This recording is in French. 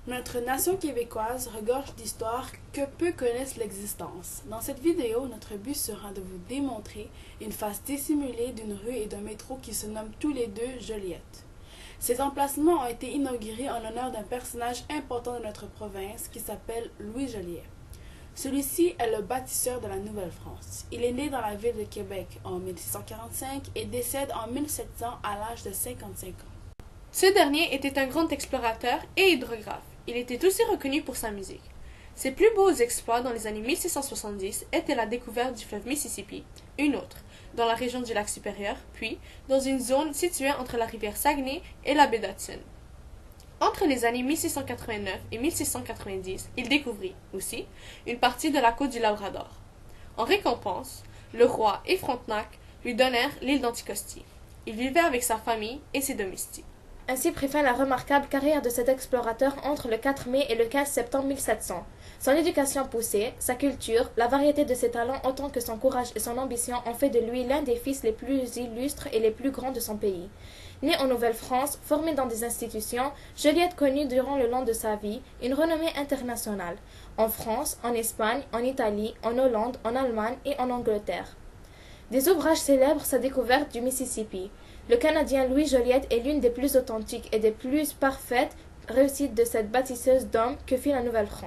Notre nation québécoise regorge d'histoires que peu connaissent l'existence. Dans cette vidéo, notre but sera de vous démontrer une face dissimulée d'une rue et d'un métro qui se nomment tous les deux Joliette. Ces emplacements ont été inaugurés en l'honneur d'un personnage important de notre province qui s'appelle Louis Joliet. Celui-ci est le bâtisseur de la Nouvelle-France. Il est né dans la ville de Québec en 1645 et décède en 1700 à l'âge de 55 ans. Ce dernier était un grand explorateur et hydrographe. Il était aussi reconnu pour sa musique. Ses plus beaux exploits dans les années 1670 étaient la découverte du fleuve Mississippi, une autre, dans la région du lac supérieur, puis dans une zone située entre la rivière Saguenay et la baie d'Hudson. Entre les années 1689 et 1690, il découvrit, aussi, une partie de la côte du Labrador. En récompense, le roi et Frontenac lui donnèrent l'île d'Anticosti. Il vivait avec sa famille et ses domestiques. Ainsi prit fin la remarquable carrière de cet explorateur entre le 4 mai et le 15 septembre 1700. Son éducation poussée, sa culture, la variété de ses talents autant que son courage et son ambition ont fait de lui l'un des fils les plus illustres et les plus grands de son pays. Né en Nouvelle-France, formé dans des institutions, Joliette connut durant le long de sa vie une renommée internationale, en France, en Espagne, en Italie, en Hollande, en Allemagne et en Angleterre. Des ouvrages célèbrent sa découverte du Mississippi. Le Canadien Louis Joliette est l'une des plus authentiques et des plus parfaites réussites de cette bâtisseuse d'hommes que fit la Nouvelle-France.